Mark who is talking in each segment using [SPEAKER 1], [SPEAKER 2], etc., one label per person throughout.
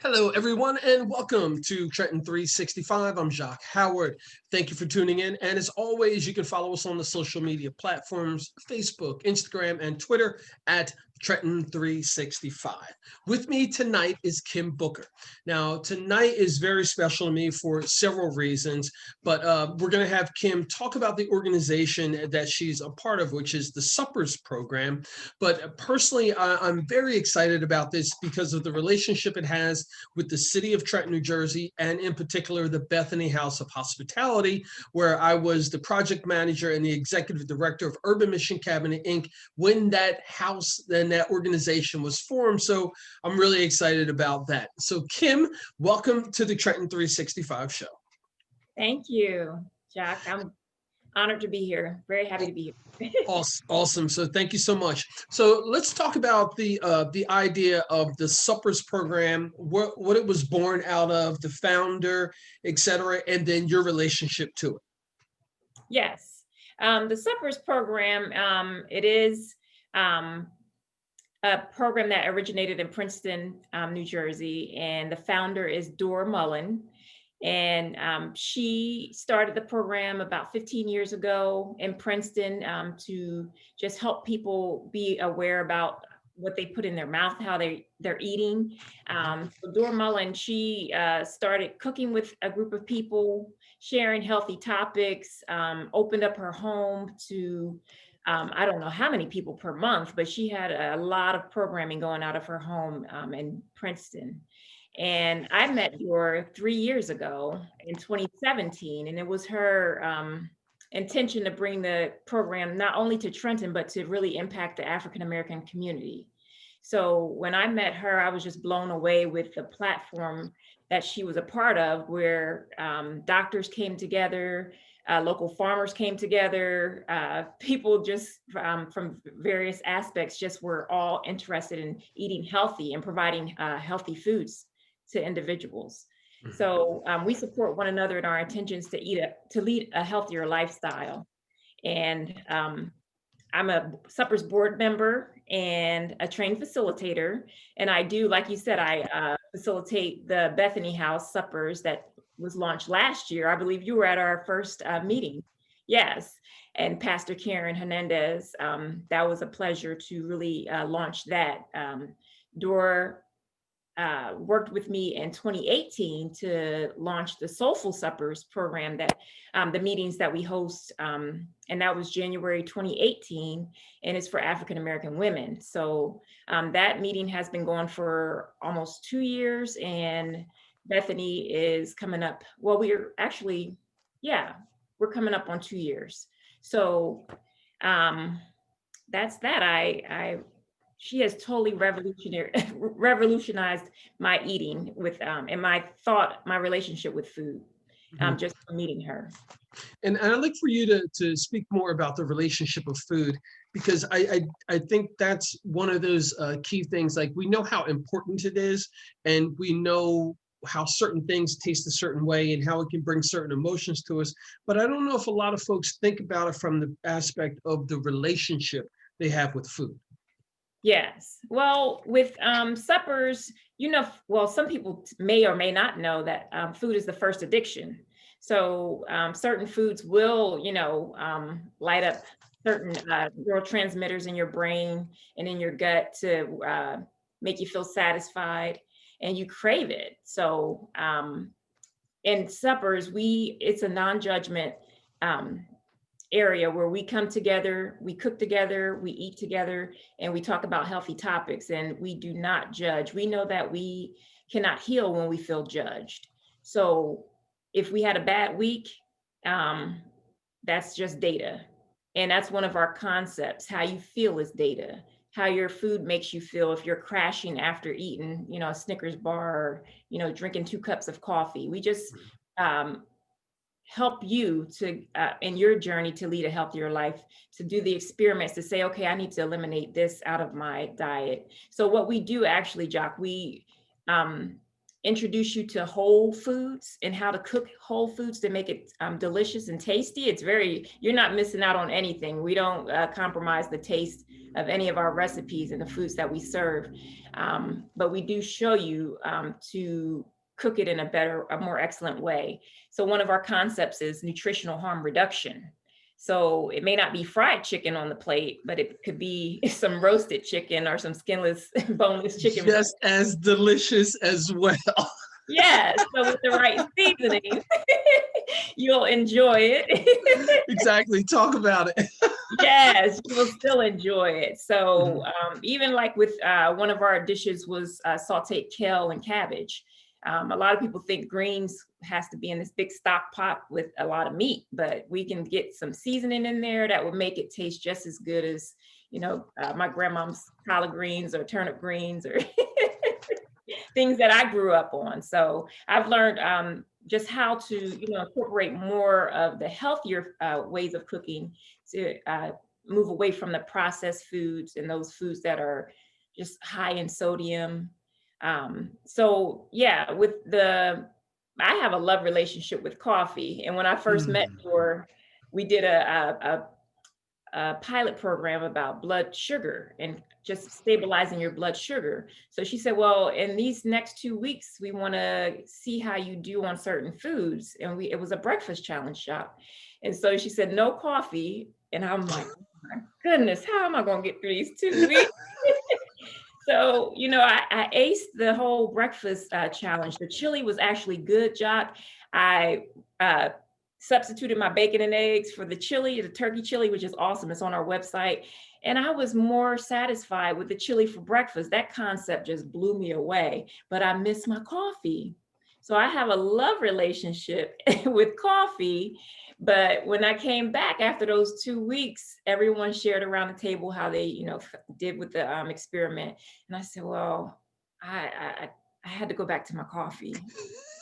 [SPEAKER 1] Hello, everyone, and welcome to Trenton 365. I'm Jacque Howard. Thank you for tuning in. And as always, you can follow us on the social media platforms, Facebook, Instagram, and Twitter at Trenton 365. With me tonight is Kim Booker. Now, tonight is very special to me for several reasons, but we're going to have Kim talk about the organization that she's a part of, which is the Suppers Program. But personally, I'm very excited about this because of the relationship it has with the city of Trenton, New Jersey, and in particular, the Bethany House of Hospitality, where I was the project manager and the executive director of Urban Mission Cabinet, Inc. when that house and that organization was formed. So I'm really excited about that. So Kim, welcome to the Trenton 365 show.
[SPEAKER 2] Thank you, Jack. I'm honored to be here. Very happy to be here.
[SPEAKER 1] Awesome. So thank you so much. So let's talk about the idea of the Suppers Program, what it was born out of, the founder, et cetera, and then your relationship to it.
[SPEAKER 2] Yes, the Suppers Program, it is a program that originated in Princeton, New Jersey, and the founder is Dora Mullen. And she started the program about 15 years ago in Princeton to just help people be aware about what they put in their mouth, how they're eating. So Dora Mullen, she started cooking with a group of people, sharing healthy topics, opened up her home to I don't know how many people per month, but she had a lot of programming going out of her home in Princeton. And I met Dora 3 years ago in 2017, and it was her intention to bring the program not only to Trenton, but to really impact the African American community. So when I met her, I was just blown away with the platform that she was a part of, where doctors came together, local farmers came together, people just from various aspects just were all interested in eating healthy and providing healthy foods to individuals. So we support one another in our intentions to lead a healthier lifestyle. And I'm a Suppers board member and a trained facilitator. And I do, like you said, I facilitate the Bethany House Suppers that was launched last year. I believe you were at our first meeting. Yes. And Pastor Karen Hernandez, that was a pleasure to really launch that. Dora worked with me in 2018 to launch the Soulful Suppers program, that the meetings that we host, and that was January 2018, and it's for African American women. So that meeting has been going for almost 2 years, and Bethany is coming up. Well, we're actually, yeah, we're coming up on 2 years. So that's that. She has totally revolutionized my eating with and my relationship with food, just from meeting her.
[SPEAKER 1] And I'd like for you to speak more about the relationship of food, because I think that's one of those key things. Like, we know how important it is, and we know how certain things taste a certain way and how it can bring certain emotions to us. But I don't know if a lot of folks think about it from the aspect of the relationship they have with food.
[SPEAKER 2] Yes. Well, with suppers, well, some people may or may not know that food is the first addiction. So certain foods will, light up certain neurotransmitters in your brain and in your gut to make you feel satisfied, and you crave it. So in suppers, it's a non-judgment area where we come together, we cook together, we eat together, and we talk about healthy topics, and we do not judge. We know that we cannot heal when we feel judged. So if we had a bad week, that's just data. And that's one of our concepts. How you feel is data. How your food makes you feel if you're crashing after eating, a Snickers bar, or, drinking 2 cups of coffee. We just help you to in your journey to lead a healthier life, to do the experiments, to say, okay, I need to eliminate this out of my diet. So what we do actually, Jacque, we introduce you to whole foods and how to cook whole foods to make it delicious and tasty. You're not missing out on anything. We don't compromise the taste of any of our recipes and the foods that we serve. But we do show you to cook it in a more excellent way. So one of our concepts is nutritional harm reduction. So it may not be fried chicken on the plate, but it could be some roasted chicken or some skinless, boneless chicken.
[SPEAKER 1] Just as delicious as well.
[SPEAKER 2] Yes, so with the right seasoning, you'll enjoy it.
[SPEAKER 1] Exactly. Talk about it.
[SPEAKER 2] Yes, you will still enjoy it. So even like with one of our dishes was sauteed kale and cabbage. A lot of people think greens has to be in this big stock pot with a lot of meat, but we can get some seasoning in there that will make it taste just as good as, my grandma's collard greens or turnip greens or things that I grew up on. So I've learned just how to, incorporate more of the healthier ways of cooking to move away from the processed foods and those foods that are just high in sodium. So yeah, I have a love relationship with coffee. And when I first met her, we did a pilot program about blood sugar and just stabilizing your blood sugar. So she said, well, in these next 2 weeks, we want to see how you do on certain foods. And it was a breakfast challenge shop. And so she said, no coffee. And I'm like, oh my goodness, how am I going to get through these 2 weeks? So, I aced the whole breakfast challenge. The chili was actually good, Jacque. I substituted my bacon and eggs for the chili, the turkey chili, which is awesome. It's on our website. And I was more satisfied with the chili for breakfast. That concept just blew me away, but I miss my coffee. So I have a love relationship with coffee. But when I came back after those 2 weeks, everyone shared around the table how they, did with the experiment. And I said, well, I had to go back to my coffee.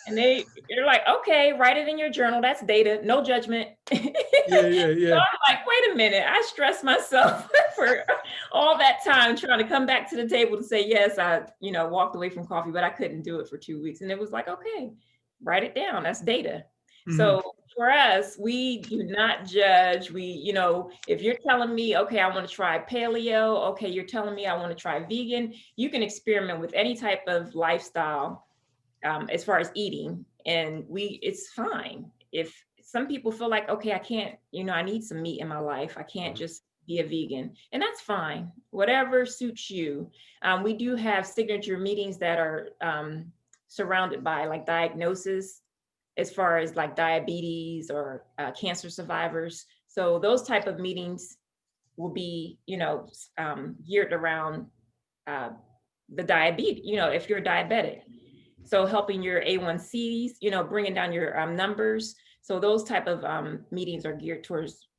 [SPEAKER 2] And they're like, okay, write it in your journal. That's data, no judgment. So I'm like, wait a minute. I stressed myself for all that time trying to come back to the table to say, yes, I, walked away from coffee, but I couldn't do it for 2 weeks. And it was like, okay, write it down. That's data. So for us, we do not judge. We, if you're telling me, okay, I want to try paleo. Okay, you're telling me I want to try vegan. You can experiment with any type of lifestyle as far as eating, and it's fine. If some people feel like, okay, I can't, I need some meat in my life, I can't just be a vegan, and that's fine. Whatever suits you. We do have signature meetings that are surrounded by like diagnosis, as far as like diabetes or cancer survivors. So those type of meetings will be, geared around the diabetes, if you're diabetic. So helping your A1Cs, bringing down your numbers. So those type of meetings are geared towards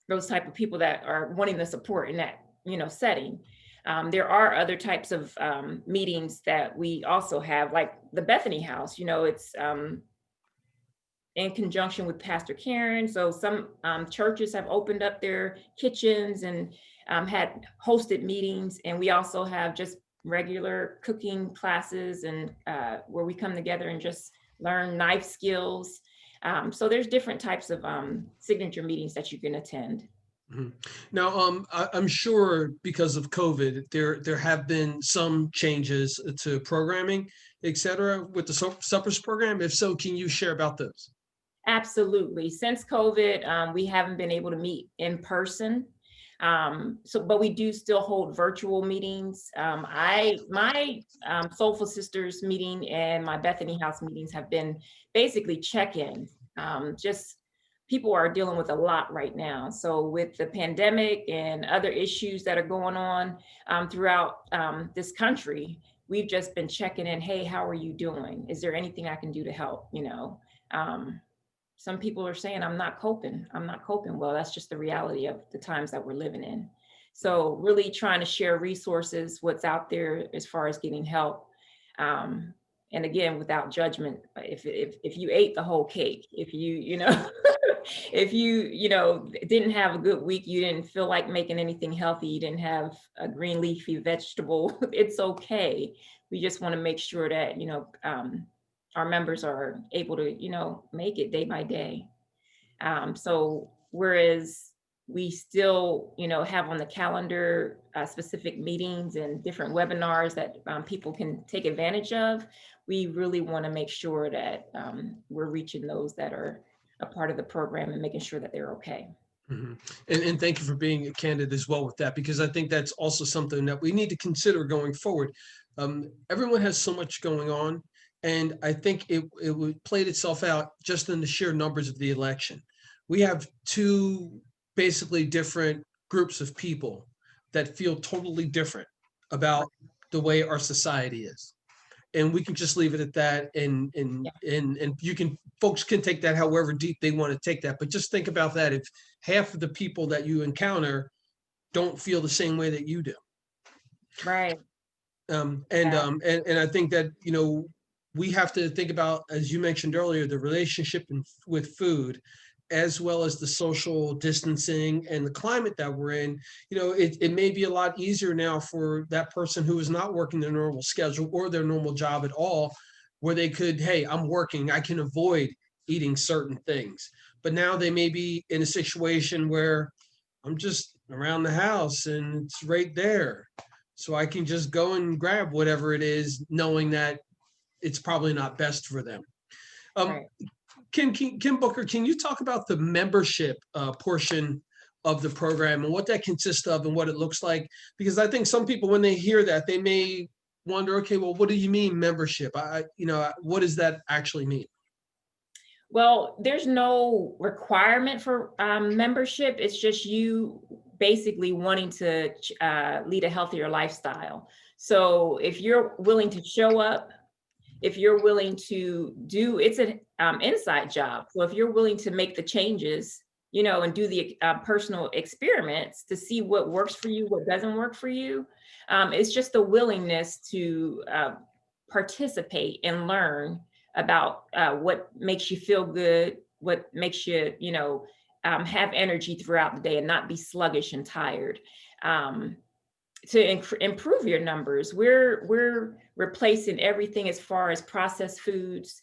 [SPEAKER 2] those type of people that are wanting the support in that, setting. There are other types of meetings that we also have, like the Bethany House, it's in conjunction with Pastor Karen. So some churches have opened up their kitchens and had hosted meetings. And we also have just regular cooking classes and where we come together and just learn knife skills. So there's different types of signature meetings that you can attend.
[SPEAKER 1] Now, I'm sure because of COVID, there have been some changes to programming, et cetera, with the suppers program. If so, can you share about those?
[SPEAKER 2] Absolutely. Since COVID, we haven't been able to meet in person. But we do still hold virtual meetings. My Soulful Sisters meeting and my Bethany House meetings have been basically check-ins. Just people are dealing with a lot right now. So with the pandemic and other issues that are going on throughout this country, we've just been checking in. Hey, how are you doing? Is there anything I can do to help? Some people are saying, I'm not coping. Well, that's just the reality of the times that we're living in. So really trying to share resources, what's out there as far as getting help. And again, without judgment, if you ate the whole cake, if you if you didn't have a good week, you didn't feel like making anything healthy, you didn't have a green leafy vegetable, it's okay. We just want to make sure that, our members are able to, make it day by day. So whereas we still, have on the calendar specific meetings and different webinars that people can take advantage of. We really want to make sure that we're reaching those that are a part of the program and making sure that they're okay.
[SPEAKER 1] Mhm. And thank you for being candid as well with that, because I think that's also something that we need to consider going forward. Everyone has so much going on, and I think played itself out just in the sheer numbers of the election. We have two basically different groups of people that feel totally different about the way our society is, and we can just leave it at that. And you can, folks can take that however deep they want to take that, but just think about that. If half of the people that you encounter don't feel the same way that you do.
[SPEAKER 2] Right.
[SPEAKER 1] And I think that, we have to think about, as you mentioned earlier, the relationship with food, as well as the social distancing and the climate that we're in. It may be a lot easier now for that person who is not working their normal schedule or their normal job at all, where they could, hey, I'm working, I can avoid eating certain things. But now they may be in a situation where I'm just around the house and it's right there. So I can just go and grab whatever it is, knowing that it's probably not best for them. Um,
[SPEAKER 2] Right.
[SPEAKER 1] Kim Booker, can you talk about the membership portion of the program and what that consists of and what it looks like? Because I think some people, when they hear that, they may wonder, okay, well, what do you mean membership? What does that actually mean?
[SPEAKER 2] Well, there's no requirement for membership. It's just you basically wanting to lead a healthier lifestyle. So if you're willing to show up, if you're willing to do, it's an inside job. So if you're willing to make the changes, and do the personal experiments to see what works for you, what doesn't work for you, it's just the willingness to participate and learn about what makes you feel good, what makes you, have energy throughout the day and not be sluggish and tired. To improve your numbers, we're replacing everything as far as processed foods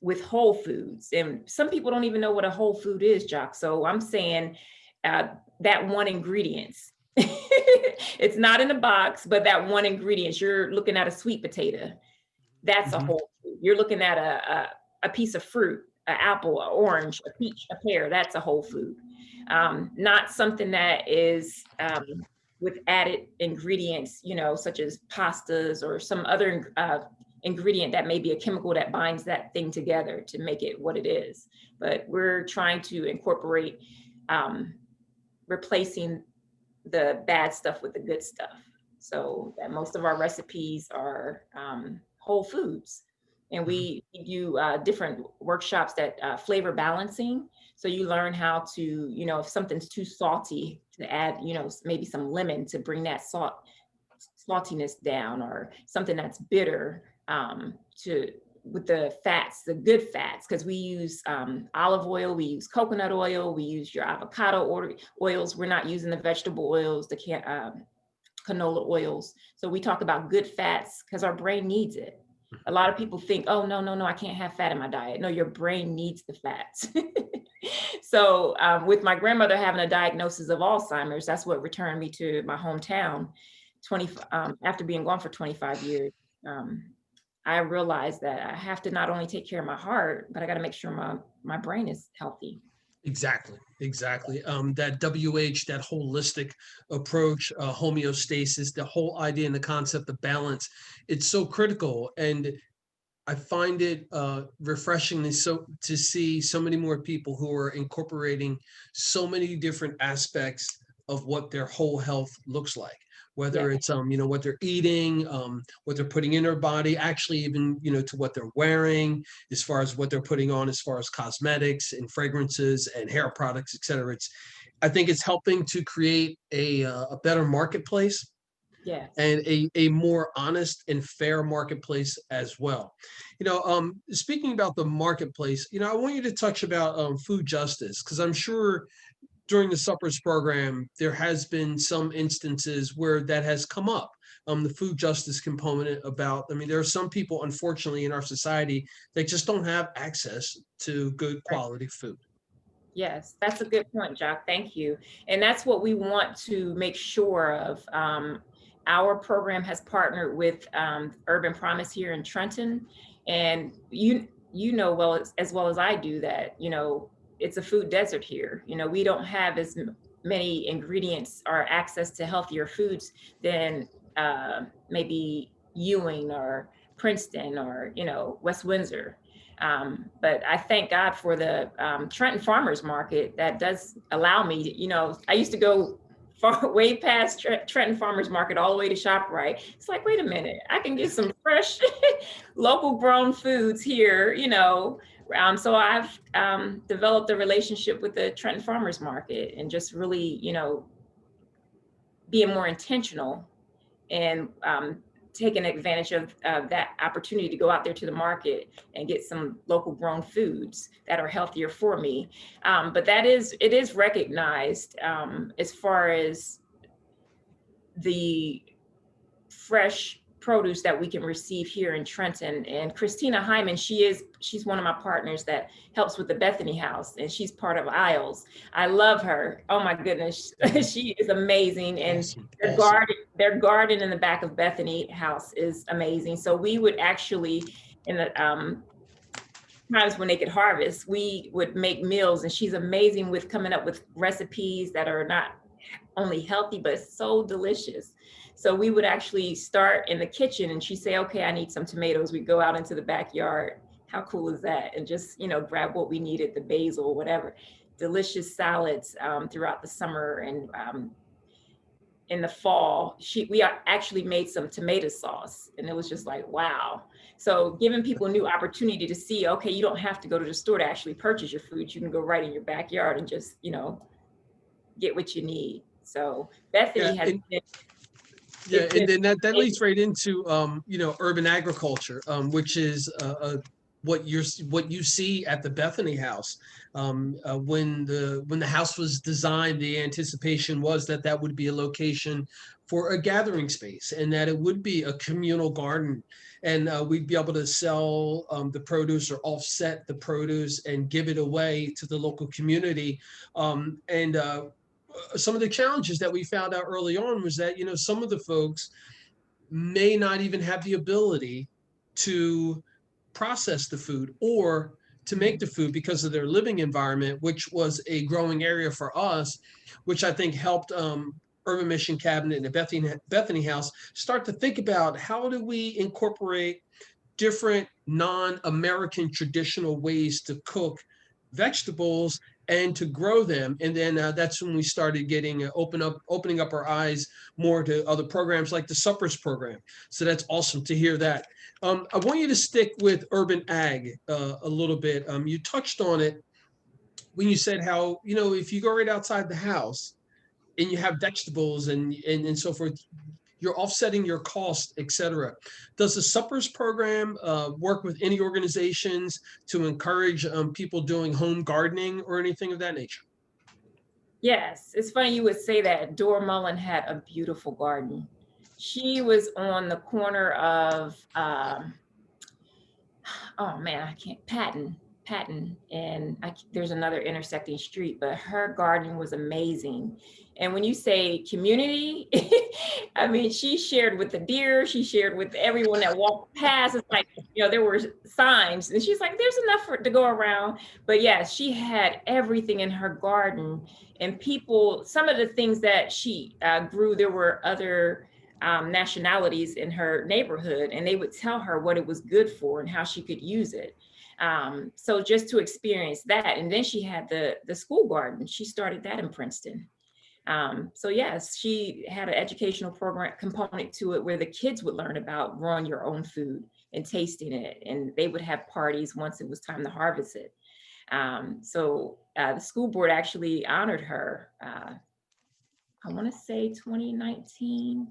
[SPEAKER 2] with whole foods, and some people don't even know what a whole food is, Jacque. So I'm saying that one ingredients. It's not in a box, but that one ingredient. You're looking at a sweet potato. That's a
[SPEAKER 1] Mhm.
[SPEAKER 2] whole food. You're looking at a piece of fruit, an apple, an orange, a peach, a pear. That's a whole food. Not something that is with added ingredients, such as pastas or some other ingredient that may be a chemical that binds that thing together to make it what it is. But we're trying to incorporate replacing the bad stuff with the good stuff. So that most of our recipes are whole foods. And
[SPEAKER 1] Mhm.
[SPEAKER 2] we do different workshops that flavor balancing. So you learn how to, if something's too salty, to add, maybe some lemon to bring that saltiness down, or something that's bitter to with the fats, the good fats, because we use olive oil, we use coconut oil, we use your avocado oils. We're not using the vegetable oils, the canola oils. So we talk about good fats because our brain needs it. A lot of people think, oh, no, no, no, I can't have fat in my diet. No, your brain needs the fats. So with my grandmother having a diagnosis of Alzheimer's, that's what returned me to my hometown after being gone for 25 years. I realized that I have to not only take care of my heart, but I got to make sure my brain is healthy.
[SPEAKER 1] Exactly, exactly. That WH, that holistic approach, homeostasis, the whole idea and the concept of balance, it's so critical. And I find it refreshing to see so many more people who are incorporating so many different aspects of what their whole health looks like.
[SPEAKER 2] Yeah,
[SPEAKER 1] Whether it's what they're eating, what they're putting in their body, actually even to what they're wearing, as far as what they're putting on, as far as cosmetics and fragrances and hair products, etc. I think it's helping to create a better marketplace
[SPEAKER 2] yes.
[SPEAKER 1] and a more honest and fair marketplace as well. Speaking about the marketplace, I want you to touch about food justice, because I'm sure during the suppers program there has been some instances where that has come up. The food justice component about, I mean, there are some people, unfortunately, in our society that just don't have access to good
[SPEAKER 2] Right.
[SPEAKER 1] quality food.
[SPEAKER 2] Yes, that's a good point, Jacque. Thank you. And that's what we want to make sure of. Our program has partnered with Urban Promise here in Trenton, and you know well as well as I do that it's a food desert here. We don't have as many ingredients or access to healthier foods than maybe Ewing or Princeton or West Windsor. But I thank God for the Trenton Farmers Market that does allow me to, I used to go far way past Trenton Farmers Market all the way to ShopRite. It's like, wait a minute, I can get some fresh local grown foods here, so I've developed a relationship with the Trenton Farmers Market and just really, being more intentional and taking advantage of that opportunity to go out there to the market and get some local grown foods that are healthier for me. But it is recognized as far as the fresh produce that we can receive here in Trenton. And Christina Hyman, she's one of my partners that helps with the Bethany House, and she's part of Isles. I love her. Oh my goodness, she is amazing. And
[SPEAKER 1] Awesome.
[SPEAKER 2] their garden in the back of Bethany House is amazing. So we would actually, in the times when they could harvest, we would make meals, and she's amazing with coming up with recipes that are not only healthy but so delicious. So we would actually start in the kitchen, and she'd say, okay, I need some tomatoes. We'd go out into the backyard. How cool is that? And just grab what we needed, the basil, whatever. Delicious salads throughout the summer. And in the fall, we actually made some tomato sauce, and it was just like, wow. So giving people a new opportunity to see, okay, you don't have to go to the store to actually purchase your food. You can go right in your backyard and just get what you need. So Bethany has been.
[SPEAKER 1] Yeah, and then that leads right into urban agriculture, which is what you see at the Bethany House. When the house was designed, the anticipation was that that would be a location for a gathering space, and that it would be a communal garden, and we'd be able to sell the produce or offset the produce and give it away to the local community, and some of the challenges that we found out early on was that some of the folks may not even have the ability to process the food or to make the food because of their living environment, which was a growing area for us, which I think helped Urban Mission Cabinet and the Bethany House start to think about how do we incorporate different non-American traditional ways to cook vegetables and to grow them. And then that's when we started getting opening up our eyes more to other programs like the Suppers program. So that's awesome to hear that. I want you to stick with urban ag a little bit. You touched on it when you said how, if you go right outside the house and you have vegetables and so forth, you're offsetting your cost, et cetera. Does the Suppers program work with any organizations to encourage people doing home gardening or anything of that nature?
[SPEAKER 2] Yes, it's funny you would say that. Dora Mullen had a beautiful garden. She was on the corner of oh man, I can't, Patton, and there's another intersecting street, but her garden was amazing. And when you say community, I mean, she shared with the deer, she shared with everyone that walked past. It's like, there were signs, and she's like, there's enough to go around. But yeah, she had everything in her garden, and people, some of the things that she grew, there were other nationalities in her neighborhood, and they would tell her what it was good for and how she could use it. So just to experience that. And then she had the school garden. She started that in Princeton. So yes, she had an educational program component to it where the kids would learn about growing your own food and tasting it. And they would have parties once it was time to harvest it. So the school board actually honored her, I want to say 2019,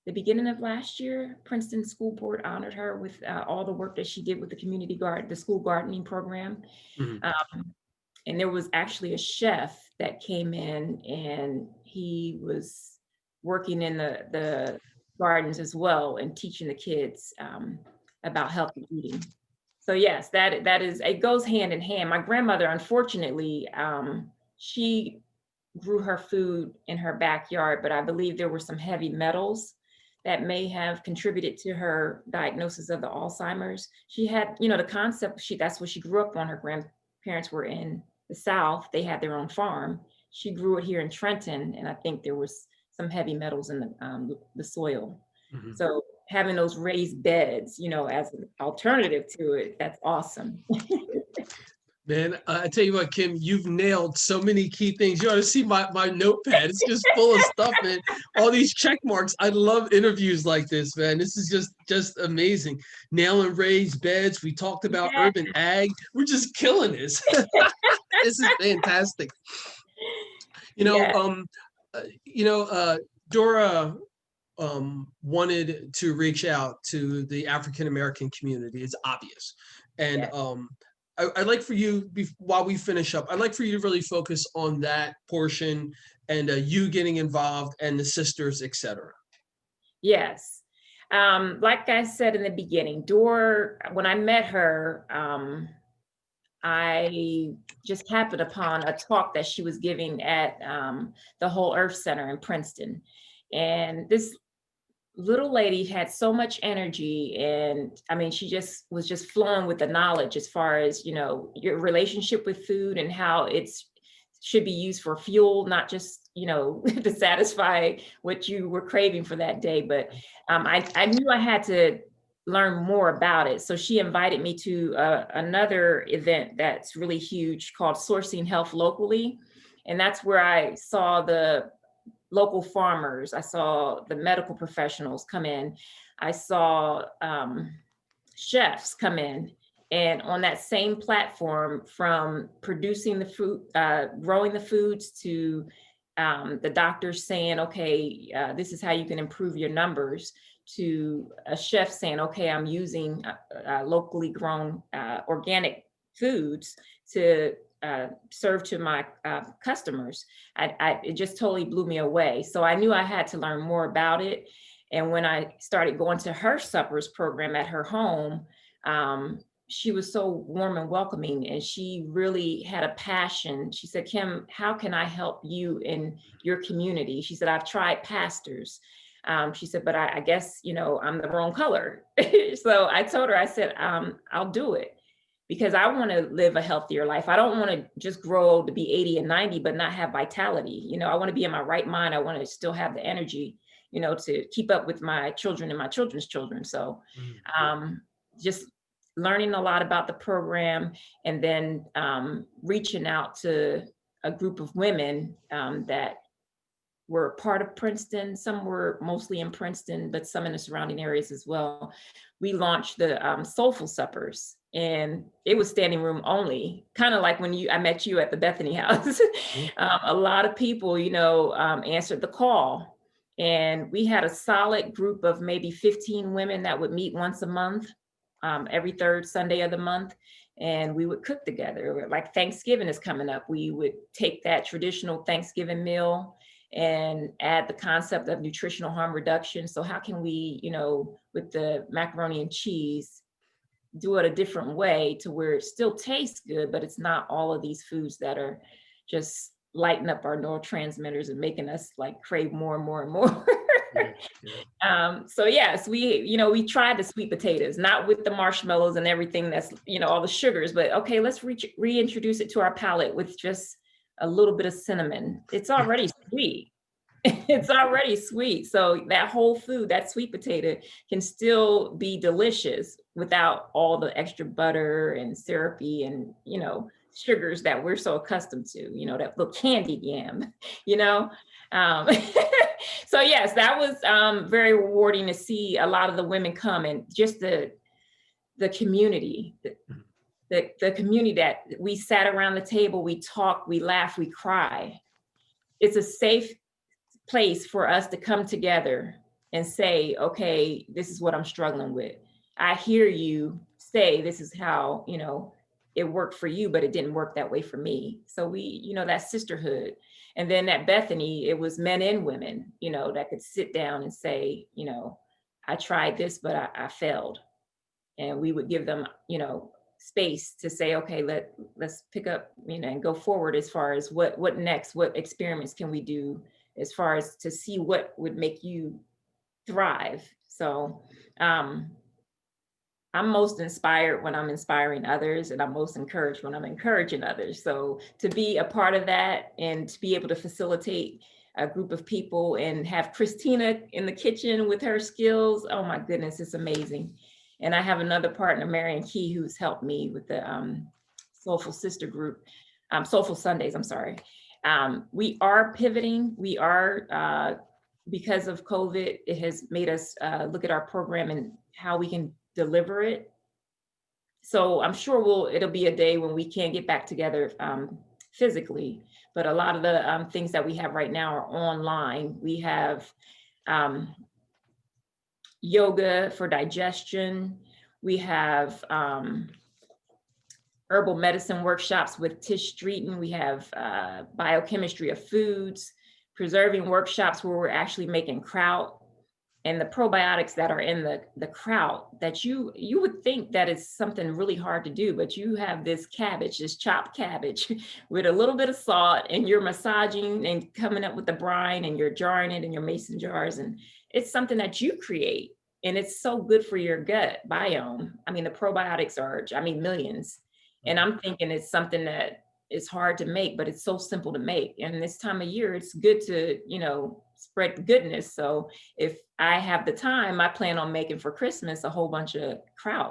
[SPEAKER 2] the beginning of last year. Princeton School Board honored her with all the work that she did with the the school gardening program.
[SPEAKER 1] Mhm.
[SPEAKER 2] And there was actually a chef that came in, and he was working in the gardens as well and teaching the kids about healthy eating. So yes, that is, it goes hand in hand. My grandmother, unfortunately, she grew her food in her backyard, but I believe there were some heavy metals that may have contributed to her diagnosis of the Alzheimer's. She had, the concept, that's what she grew up on. Her grandparents were in the South. They had their own farm. She grew it here in Trenton, and I think there was some heavy metals in the soil.
[SPEAKER 1] Mhm.
[SPEAKER 2] So having those raised beds, as an alternative to it, that's awesome.
[SPEAKER 1] Man, I tell you what, Kim, you've nailed so many key things. You ought to see my notepad. It's just full of stuff, man. All these check marks. I love interviews like this, man. This is just amazing. Nailing raised beds. We talked about
[SPEAKER 2] Yeah.
[SPEAKER 1] urban ag. We're just killing this. This is fantastic. You know,
[SPEAKER 2] Yeah.
[SPEAKER 1] um, Dora wanted to reach out to the African American community. It's obvious, and
[SPEAKER 2] Yeah.
[SPEAKER 1] I'd like for you, while we finish up, I'd like for you to really focus on that portion and you getting involved and the sisters, etc.
[SPEAKER 2] Yes. Like I said in the beginning, when I met her, I just happened upon a talk that she was giving at the Whole Earth Center in Princeton. And this little lady had so much energy, and I mean, she just was just flowing with the knowledge as far as, your relationship with food and how it's should be used for fuel, not just, to satisfy what you were craving for that day. But I knew I had to learn more about it. So she invited me to another event that's really huge called Sourcing Health Locally. And that's where I saw the local farmers. I saw the medical professionals come in. I saw chefs come in. And on that same platform, from producing the food, growing the foods, to the doctors saying, okay, this is how you can improve your numbers, to a chef saying, okay, I'm using locally grown organic foods to serve to my customers. It just totally blew me away. So I knew I had to learn more about it. And when I started going to her suppers program at her home, she was so warm and welcoming, and she really had a passion. She said, Kim, how can I help you in your community? She said, I've tried pastors. She said, but I guess, I'm the wrong color. So I told her, I said, I'll do it, because I want to live a healthier life. I don't want to just grow to be 80 and 90, but not have vitality. I want to be in my right mind. I want to still have the energy, to keep up with my children and my children's children. So just learning a lot about the program, and then reaching out to a group of women that were part of Princeton. Some were mostly in Princeton, but some in the surrounding areas as well. We launched the Soulful Suppers, and it was standing room only, kind of like when I met you at the Bethany House. A lot of people, answered the call, and we had a solid group of maybe 15 women that would meet once a month, every third Sunday of the month. And we would cook together. Like Thanksgiving is coming up, we would take that traditional Thanksgiving meal and add the concept of nutritional harm reduction. So how can we, with the macaroni and cheese, do it a different way to where it still tastes good, but it's not all of these foods that are just lighting up our neurotransmitters and making us like crave more and more and more. So yes, we tried the sweet potatoes, not with the marshmallows and everything that's, all the sugars, but okay, let's reintroduce it to our palate with just a little bit of cinnamon. It's already sweet. It's already sweet. So that whole food, that sweet potato, can still be delicious without all the extra butter and syrupy and, sugars that we're so accustomed to, that little candied yam, you know? Um, so yes, that was very rewarding to see a lot of the women come, and just the community, the community that we sat around the table, we talk, we laugh, we cry. It's a safe place for us to come together and say, okay, this is what I'm struggling with. I hear you say this is how, it worked for you, but it didn't work that way for me. So we, that sisterhood. And then at Bethany, it was men and women, that could sit down and say, I tried this, but I failed. And we would give them, space to say, okay, let's pick up, and go forward as far as what next, what experiments can we do as far as to see what would make you thrive. So um, I'm most inspired when I'm inspiring others, and I'm most encouraged when I'm encouraging others. So to be a part of that and to be able to facilitate a group of people and have Christina in the kitchen with her skills, oh my goodness, it's amazing. And I have another partner, Marion Key, who's helped me with the Soulful Sister group, Soulful Sundays, I'm sorry. We are pivoting. We are, because of COVID, it has made us look at our program and how we can deliver it. So I'm sure it'll be a day when we can't get back together physically, but a lot of the things that we have right now are online. We have yoga for digestion. We have herbal medicine workshops with Tish Streeton. We have biochemistry of foods, preserving workshops where we're actually making kraut, and the probiotics that are in the kraut that you would think that is something really hard to do, but you have this cabbage, this chopped cabbage with a little bit of salt, and you're massaging and coming up with the brine, and you're jarring it in your mason jars, and it's something that you create, and it's so good for your gut biome. I mean, the probiotics are, millions, and I'm thinking it's something that is hard to make, but it's so simple to make. And this time of year, it's good to, spread the goodness. So if I have the time, I plan on making for Christmas a whole bunch of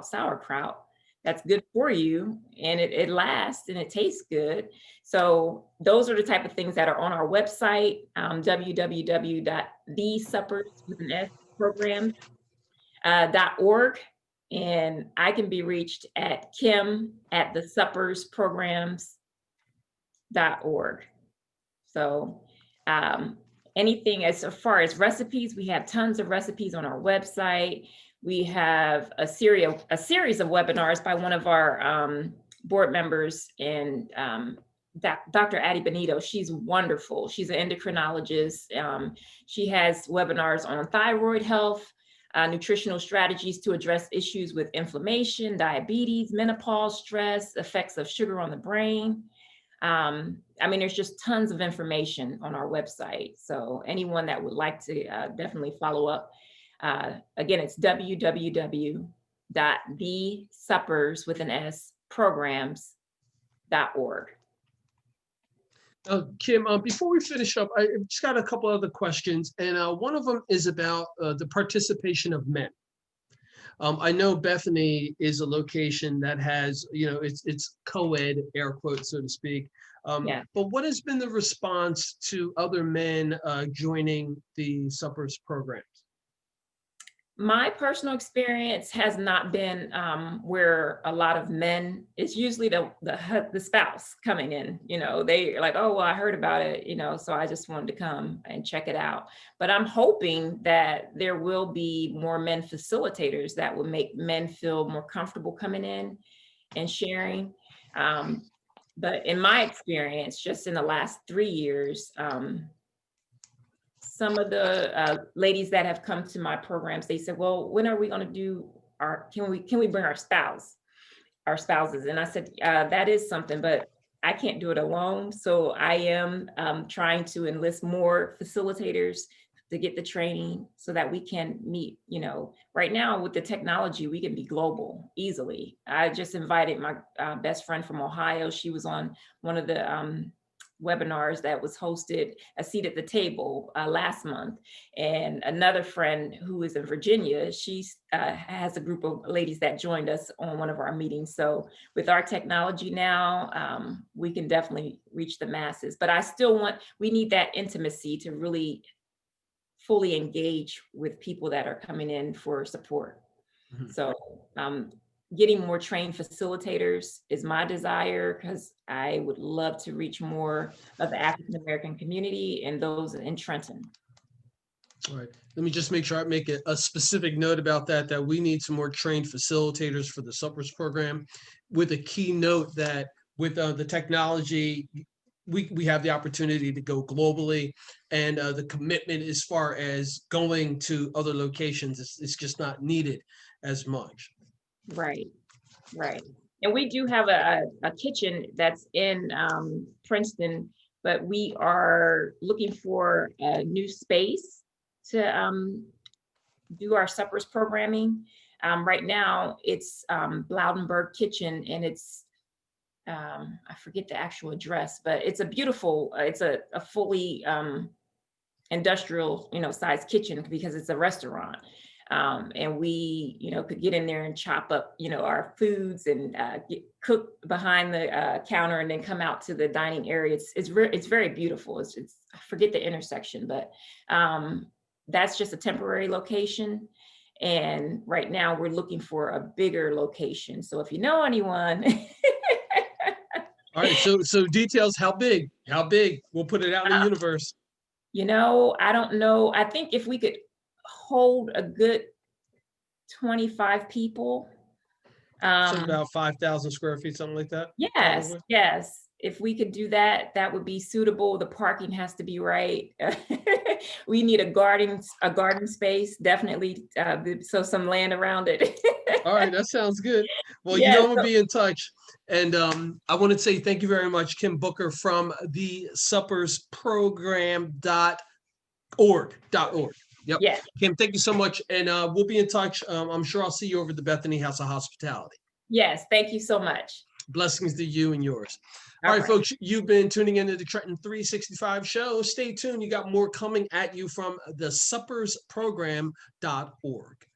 [SPEAKER 2] sauerkraut. That's good for you, and it lasts and it tastes good. So those are the type of things that are on our website, www.thesuppersprograms.org. And I can be reached at kim@thesuppersprograms.org. So anything as far as recipes, we have tons of recipes on our website. We have a series of webinars by one of our board members, and Dr. Addie Benito. She's wonderful. She's an endocrinologist. She has webinars on thyroid health, nutritional strategies to address issues with inflammation, diabetes, menopause, stress, effects of sugar on the brain. There's just tons of information on our website. So anyone that would like to definitely follow up, again, it's www.thesuppersprograms.org.
[SPEAKER 1] Kim, before we finish up, I just got a couple other questions, and one of them is about the participation of men. I know Bethany is a location that has, it's co-ed, air quotes, so to speak.
[SPEAKER 2] Yeah.
[SPEAKER 1] But what has been the response to other men joining the suppers programs?
[SPEAKER 2] My personal experience has not been where a lot of men, it's usually the spouse coming in, they're like, oh, well, I heard about it, so I just wanted to come and check it out. But I'm hoping that there will be more men facilitators that will make men feel more comfortable coming in and sharing. But in my experience, just in the last 3 years, some of the ladies that have come to my programs, they said, well, when are we going to do can we bring our spouses? And I said, that is something, but I can't do it alone. So I am trying to enlist more facilitators to get the training so that we can meet, right now with the technology, we can be global easily. I just invited my best friend from Ohio. She was on one of the webinars that was hosted, A Seat at the Table, last month. And another friend who is in Virginia, she has a group of ladies that joined us on one of our meetings. So with our technology now, we can definitely reach the masses. But we need that intimacy to really fully engage with people that are coming in for support. Mm-hmm. So getting more trained facilitators is my desire, because I would love to reach more of the African-American community and those in Trenton.
[SPEAKER 1] All right. Let me just make sure I make a specific note about that we need some more trained facilitators for the suppers program, with a key note that with the technology, we have the opportunity to go globally, and the commitment as far as going to other locations is just not needed as much.
[SPEAKER 2] Right. And we do have a kitchen that's in Princeton, but we are looking for a new space to do our suppers programming. Right now, it's Bloudenberg Kitchen, and it's I forget the actual address, but it's a beautiful, it's a fully industrial, sized kitchen because it's a restaurant. And we, could get in there and chop up, our foods and cook behind the counter and then come out to the dining area. It's very beautiful. It's I forget the intersection, but that's just a temporary location. And right now we're looking for a bigger location. So if you know anyone.
[SPEAKER 1] All right. So details, how big? How big? We'll put it out in the universe.
[SPEAKER 2] I don't know. I think if we could hold a good 25 people.
[SPEAKER 1] So about 5,000 square feet, something like that.
[SPEAKER 2] Yes,
[SPEAKER 1] probably.
[SPEAKER 2] yes. If we could do that, that would be suitable. The parking has to be right. We need a garden space, definitely. So some land around it.
[SPEAKER 1] All right, that sounds good. Well,
[SPEAKER 2] Yes.
[SPEAKER 1] I'm gonna be in touch. And I want to say thank you very much, Kim Booker from the suppersprogram.org. Yep.
[SPEAKER 2] Yes.
[SPEAKER 1] Kim, thank you so much. And we'll be in touch. I'm sure I'll see you over at the Bethany House of Hospitality.
[SPEAKER 2] Yes. Thank you so much.
[SPEAKER 1] Blessings to you and yours. All right, folks, you've been tuning into the Trenton 365 show. Stay tuned. You got more coming at you from the suppersprogram.org.